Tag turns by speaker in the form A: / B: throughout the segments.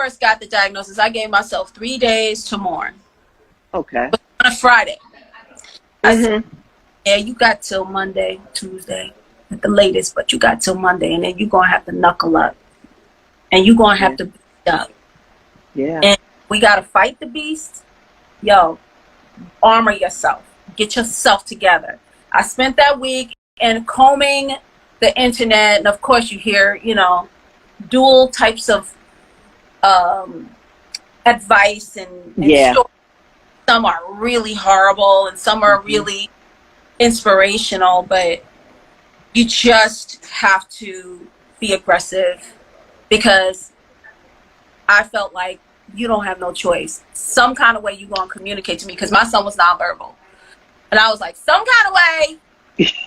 A: first got the diagnosis, I gave myself 3 days to mourn.
B: Okay.
A: On a Friday. I said, yeah, you got till Monday, Tuesday at the latest, but you got till Monday, and then you're going to have to knuckle up. And you're going to have to beat up.
B: Yeah.
A: And we got to fight the beast. Yo, armor yourself. Get yourself together. I spent that week in combing the internet, and of course you hear, you know, dual types of advice and stories. Some are really horrible and some are really inspirational, but you just have to be aggressive, because I felt like you don't have no choice. Some kind of way you gonna communicate to me, because my son was nonverbal, and I was like, some kind of way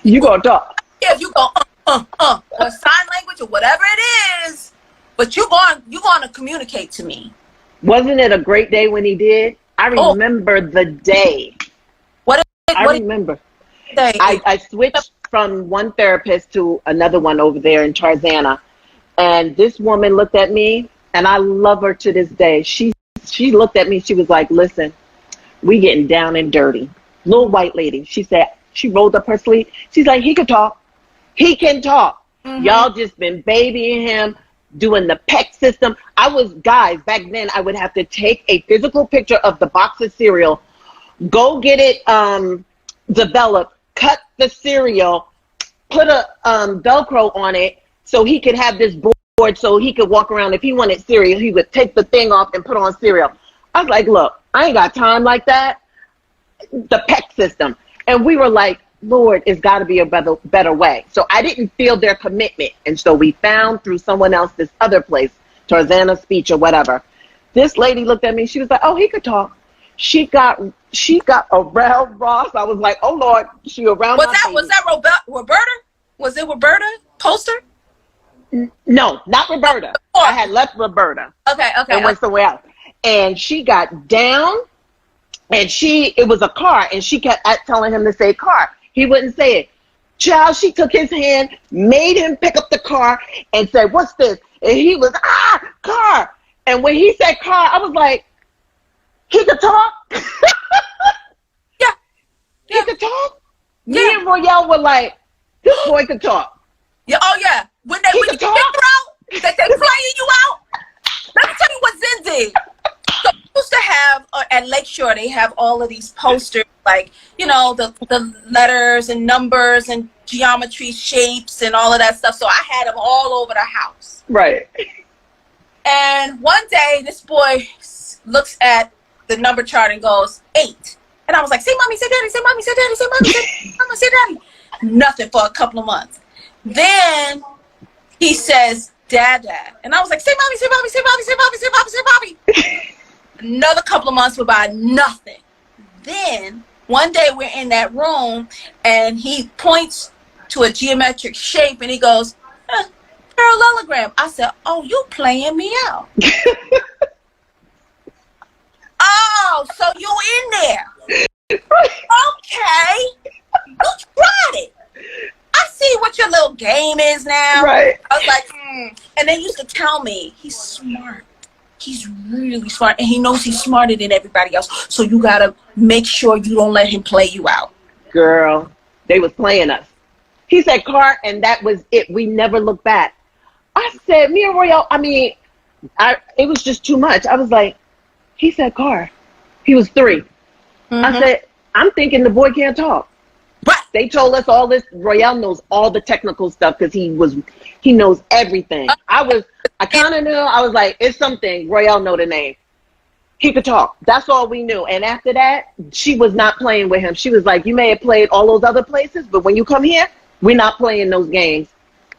B: you gonna talk.
A: Yeah, you go or sign language or whatever it is, but you gonna communicate to me.
B: Wasn't it a great day when he did? I remember the day. I remember. I switched from one therapist to another one over there in Tarzana, and this woman looked at me, and I love her to this day. She looked at me. She was like, "Listen, we getting down and dirty." Little white lady. She said, she rolled up her sleeve. She's like, "He could talk. He can talk. Y'all just been babying him, doing the PEC system." Guys, back then I would have to take a physical picture of the box of cereal, go get it developed, cut the cereal, put a Velcro on it so he could have this board so he could walk around. If he wanted cereal, he would take the thing off and put on cereal. I was like, look, I ain't got time like that. The PEC system. And we were like, Lord, it's got to be a better way. So I didn't feel their commitment. And so we found through someone else this other place, Tarzana Speech or whatever. This lady looked at me. She was like, oh, he could talk. She got around Ross. I was like, oh, Lord, she around
A: Was that Roberta? Was it Roberta Poster?
B: No, not Roberta. I had left Roberta.
A: Okay.
B: And went somewhere else. And she got down, and it was a car, and she kept telling him to say car. He wouldn't say it. Child, she took his hand, made him pick up the car, and said, what's this? And he was, car. And when he said car, I was like, he could talk?
A: Yeah.
B: He could talk? Yeah. Me and Royale were like, this boy could talk.
A: Yeah. Oh, yeah. When you get through, they playing you out. Let me tell you what Zen did. So we used to have, at Lakeshore, they have all of these posters, like, you know, the letters and numbers and geometry shapes and all of that stuff. So I had them all over the house.
B: Right.
A: And one day, this boy looks at the number chart and goes, 8. And I was like, say mommy, say daddy, say mommy, say daddy, say mommy, say mama, say daddy. Nothing for a couple of months. Then he says, dad. And I was like, say mommy, say mommy, say mommy, say mommy, say mommy, say mommy. Another couple of months went by, nothing. Then one day we're in that room and he points to a geometric shape and he goes, parallelogram. I said, oh, you playing me out. Oh, so you in there. Okay. You tried it. I see what your little game is now.
B: Right.
A: I was like, And they used to tell me, he's smart. He's really smart. And he knows he's smarter than everybody else. So you got to make sure you don't let him play you out.
B: Girl, they was playing us. He said car, and that was it. We never looked back. I said, me and Royale, it was just too much. I was like, he said car. He was 3. I said, I'm thinking the boy can't talk.
A: Right.
B: They told us all this. Royale knows all the technical stuff because he knows everything. I kind of knew. I was like, it's something. Royale know the name. He could talk. That's all we knew. And after that, she was not playing with him. She was like, you may have played all those other places, but when you come here, we're not playing those games.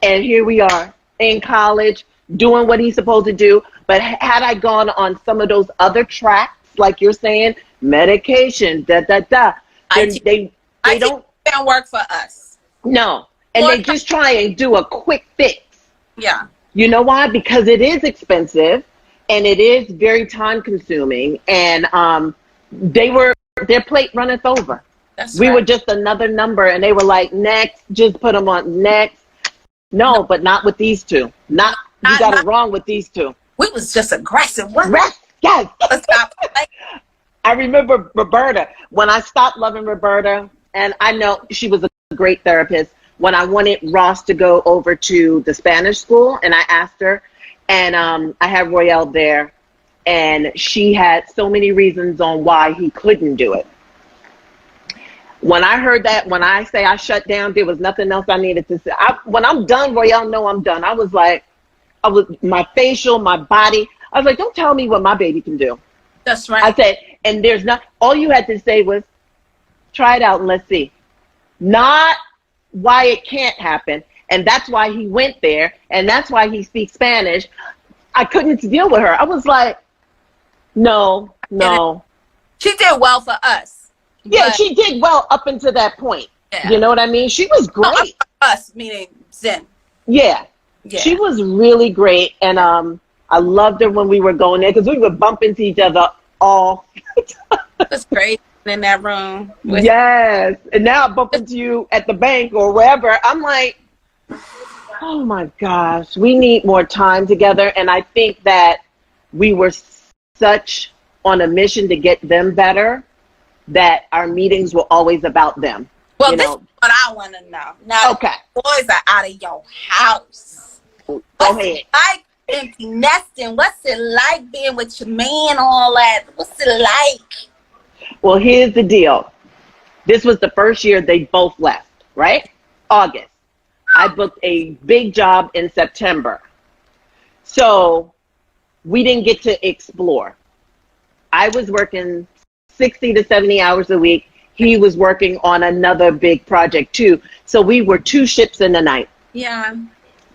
B: And here we are in college doing what he's supposed to do. But had I gone on some of those other tracks, like you're saying, medication, then they don't
A: work for us.
B: No. And they just try and do a quick fix.
A: Yeah.
B: You know why? Because it is expensive and it is very time consuming, and their plate runneth over. We were just another number, and they were like, next, just put them on next. No, but not with these two. You got it wrong with these two.
A: We was just aggressive. What?
B: Yes.
A: Let's stop.
B: I remember Roberta, when I stopped loving Roberta, and I know she was a great therapist, when I wanted Ross to go over to the Spanish school, and I asked her, and I had Royale there, and she had so many reasons on why he couldn't do it. When I heard that, when I say I shut down, there was nothing else I needed to say. When I'm done, Royale know I'm done. I was like, my facial, my body. I was like, don't tell me what my baby can do.
A: That's right.
B: I said, and there's not, all you had to say was, try it out and let's see. Not why it can't happen. And that's why he went there. And that's why he speaks Spanish. I couldn't deal with her. I was like, no.
A: She did well for us.
B: Yeah, she did well up until that point. Yeah. You know what I mean? She was great. No,
A: us, meaning Zen.
B: Yeah. She was really great. And I loved her when we were going there because we would bump into each other all the time.
A: That's great in that room.
B: Yes. And now I bump into you at the bank or wherever. I'm like, oh my gosh, we need more time together. And I think that we were such on a mission to get them better that our meetings were always about them.
A: Well, this is what I want to know. Now, okay, boys are out of your house.
B: Go ahead.
A: Like empty nesting. What's it like being with your man? All that. What's it like?
B: Well, here's the deal. This was the first year they both left. Right? August. I booked a big job in September, so we didn't get to explore. I was working 60 to 70 hours a week. He was working on another big project too. So we were two ships in the night.
A: Yeah.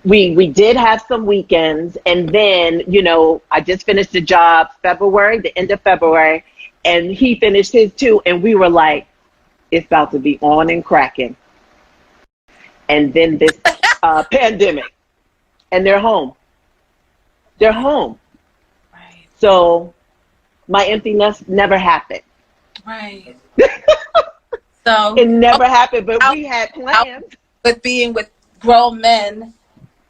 B: We did have some weekends, and then, I just finished the job the end of February, and he finished his too, and we were like, it's about to be on and cracking. And then this pandemic, and they're home. They're home.
A: Right.
B: So my emptiness never happened.
A: Right. So
B: it never happened, but we had plans.
A: With being with grown men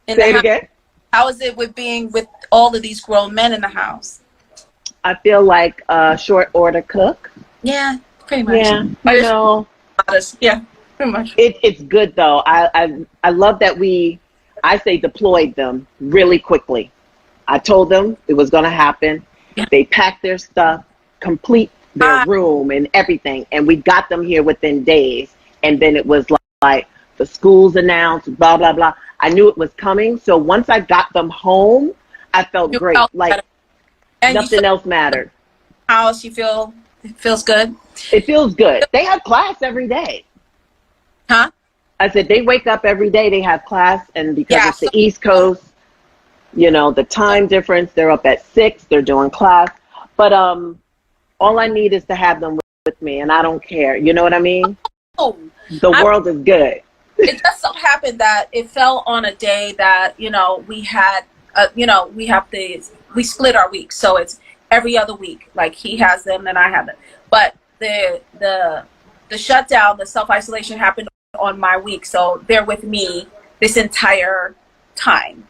A: in
B: Say it again.
A: How is it with being with all of these grown men in the house?
B: I feel like a short order cook.
A: Yeah, pretty much.
B: Yeah,
A: yeah, pretty much.
B: It's good though. I love that I deployed them really quickly. I told them it was going to happen. Yeah. They packed their stuff, complete their room and everything, and we got them here within days. And then it was like the schools announced, blah blah blah. I knew it was coming, so once I got them home, I felt great. Like nothing else mattered.
A: How else you feel? It feels good.
B: It feels good. They have class every day.
A: Huh?
B: I said they wake up every day. They have class, and because it's the East Coast, the time difference. They're up at 6. They're doing class, but all I need is to have them with me, and I don't care. You know what I mean?
A: Oh,
B: the world is good.
A: It just so happened that it fell on a day that we had we split our week, so it's every other week. Like he has them and I have them, but the shutdown, the self-isolation happened on my week, so they're with me this entire time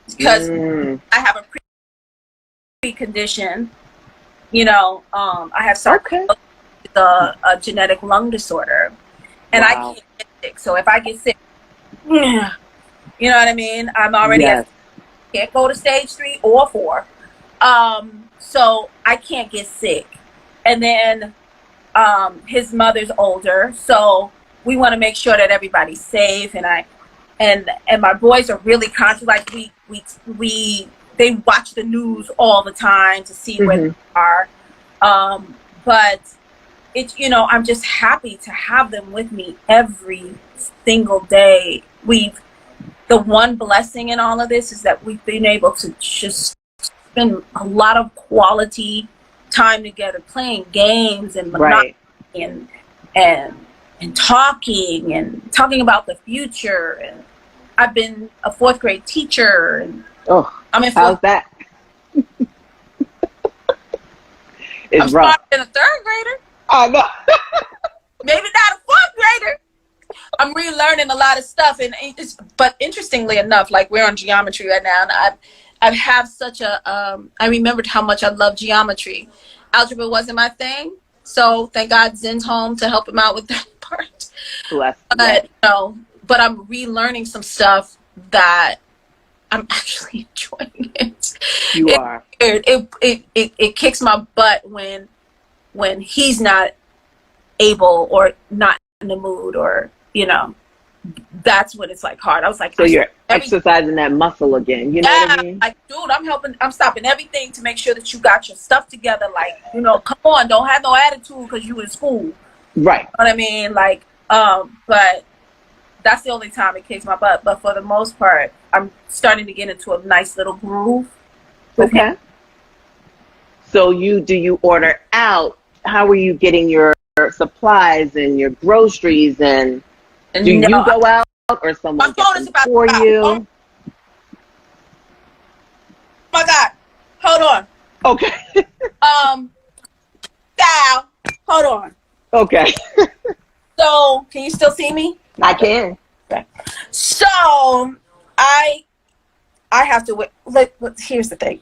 A: because I have a pre-condition. I have a genetic lung disorder, and I can't get sick. So if I get sick, you know what I mean? I'm already can't go to stage 3 or 4. So I can't get sick. And then his mother's older, so we want to make sure that everybody's safe. And my boys are really conscious. Like they watch the news all the time to see where they are. But it's, I'm just happy to have them with me every single day. The one blessing in all of this is that we've been able to just spend a lot of quality time together, playing games and and talking about the future. And I've been a 4th grade teacher, and I'm in 4th.
B: How's that?
A: I'm smarter than a 3rd grader.
B: I know.
A: Maybe not a 4th grader. I'm relearning a lot of stuff, but interestingly enough, like we're on geometry right now, and I have such a, I remembered how much I love geometry. Algebra wasn't my thing. So thank God Zen's home to help him out with that part.
B: Bless.
A: But, you know, but I'm relearning some stuff that I'm actually enjoying it.
B: You are.
A: It kicks my butt when he's not able or not in the mood, or, you know, that's when it's like hard. I was like,
B: so you're exercising that muscle again. You know what I mean?
A: Like, dude, I'm stopping everything to make sure that you got your stuff together. Like, you know, come on, don't have no attitude because you in school.
B: Right.
A: You know what I mean? Like, but that's the only time it kicks my butt. But for the most part, I'm starting to get into a nice little groove.
B: Okay. So do you order out? How are you getting your supplies and your groceries, and do you go out or someone gets them for you?
A: Oh my God. Hold on.
B: Okay.
A: Val, hold on.
B: Okay.
A: So, can you still see me?
B: I can.
A: Okay. So, I have to wait. Look, here's the thing.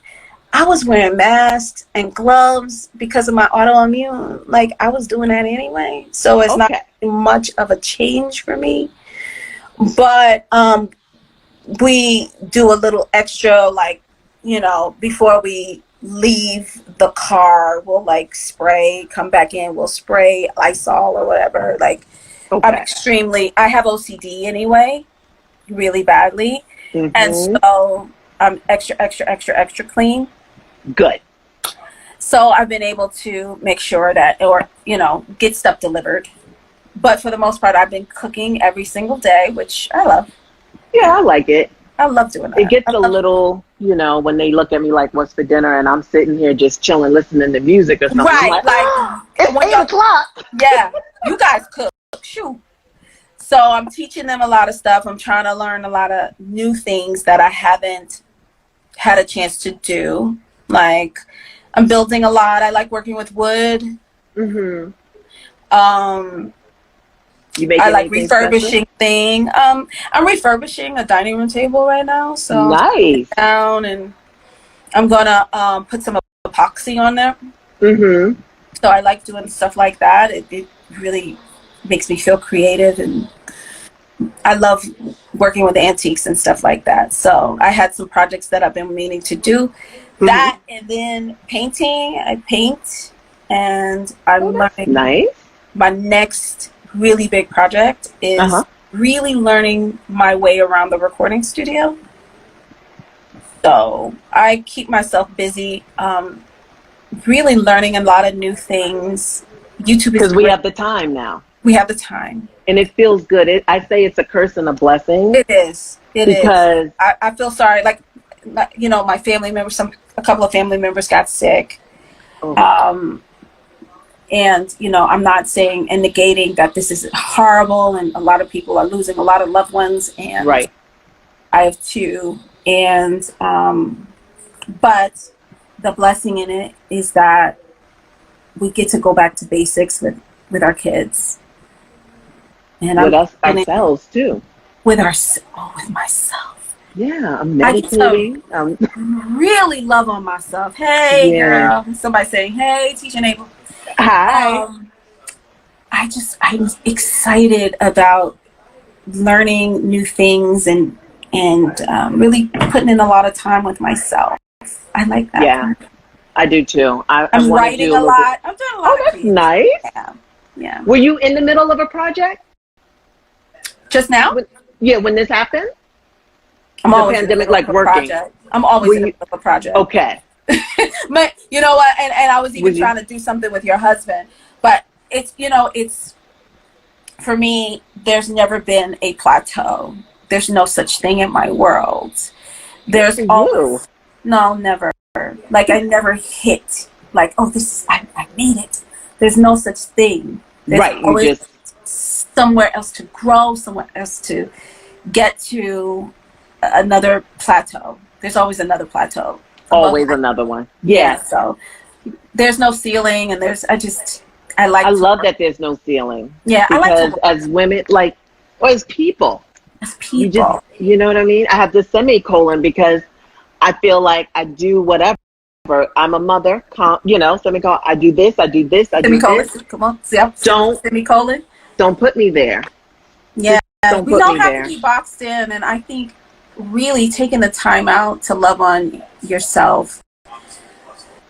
A: I was wearing masks and gloves because of my autoimmune. Like, I was doing that anyway. So it's not much of a change for me. But we do a little extra, like, you know, before we leave the car, we'll like spray, come back in, we'll spray Lysol or whatever. Like, I have OCD anyway, really badly. Mm-hmm. And so I'm extra clean.
B: Good.
A: So I've been able to make sure that, or, you know, get stuff delivered. But for the most part, I've been cooking every single day, which I love.
B: Yeah, I like it.
A: I love doing that.
B: It gets a little, you know, when they look at me like, what's for dinner? And I'm sitting here just chilling, listening to music or something.
A: Right.
B: Like, oh, it's 8 o'clock.
A: Yeah. You guys cook. Shoot. So I'm teaching them a lot of stuff. I'm trying to learn a lot of new things that I haven't had a chance to do. Like, I'm building a lot. I like working with wood. Mm-hmm. I like refurbishing things. I'm refurbishing a dining room table right now. So
B: nice.
A: Down, and I'm gonna put some epoxy on there.
B: Mm-hmm.
A: So I like doing stuff like that. It really makes me feel creative, and I love working with antiques and stuff like that. So I had some projects that I've been meaning to do. Mm-hmm. That, and then painting. I paint, and I'm learning.
B: Nice.
A: My next really big project is really learning my way around the recording studio. So I keep myself busy, really learning a lot of new things. YouTube is
B: because we have the time now.
A: We have the time. And
B: it feels good. I say it's a curse and a blessing.
A: It is. Because I feel sorry. Like, you know, my family members, a couple of family members got sick. Oh. And, you know, I'm not saying and negating that this is horrible, and a lot of people are losing a lot of loved ones, and I have too. And, but the blessing in it is that we get to go back to basics with our kids. And
B: with ourselves too.
A: With myself.
B: Yeah, I'm meditating.
A: I really love on myself. Hey, girl. Somebody saying, hey, Tisha Campbell.
B: Hi.
A: I'm excited about learning new things and really putting in a lot of time with myself. I like that.
B: Yeah, I do too. I'm
A: writing a lot. I'm doing a lot.
B: Oh, that's nice.
A: Yeah.
B: Were you in the middle of a project
A: just now?
B: When this happened.
A: I'm
B: the
A: always
B: pandemic, like working.
A: I'm always in the middle of a project.
B: Okay.
A: But you know what? And I was even trying to do something with your husband. But it's, you know, it's, for me, there's never been a plateau. There's no such thing in my world. There's always, no, never. Like, I never hit, like, oh, I made it. There's no such thing. There's always somewhere else to grow, somewhere else to get to another plateau. There's always another plateau.
B: Always another one.
A: Yeah. So there's no ceiling, and I
B: love that there's no ceiling.
A: Yeah,
B: because as women, like, or as people, you know what I mean? I have the semicolon because I feel like I do whatever. I'm a mother, semicolon. I do this, I do this, I do
A: Semicolon.
B: this.
A: Come on. Yep. Semicolon.
B: Don't put me there.
A: Yeah.
B: Don't
A: We
B: put
A: don't
B: me
A: have
B: there.
A: to be boxed in. And I think really taking the time out to love on yourself,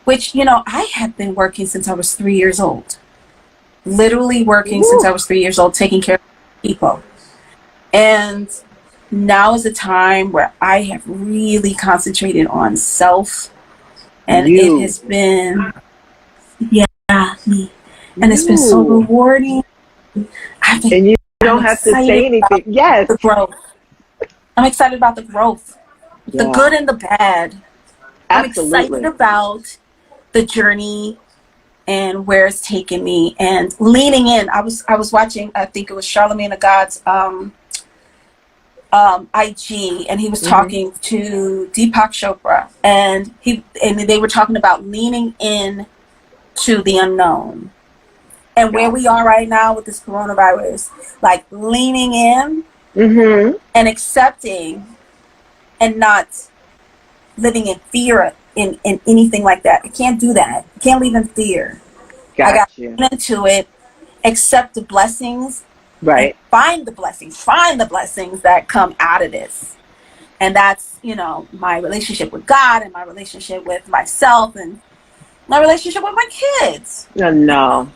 A: which, I have been working since I was 3 years old. Literally working
B: Woo.
A: since I was 3 years old, taking care of people. And now is the time where I have really concentrated on self. And it has been, me. And it's been so rewarding.
B: And you don't have to say anything. Yes.
A: The growth. I'm excited about the growth. Yeah. The good and the bad. Absolutely. I'm excited about the journey and where it's taken me and leaning in. I was watching, I think it was Charlemagne the God's IG, and he was talking to Deepak Chopra, and they were talking about leaning in to the unknown. And where we are right now with this coronavirus, like leaning in and accepting and not living in fear in anything like that. I can't do that. I can't live in fear. I got to get into it, accept the blessings,
B: right?
A: Find the blessings that come out of this. And that's, my relationship with God and my relationship with myself and my relationship with my kids.
B: No.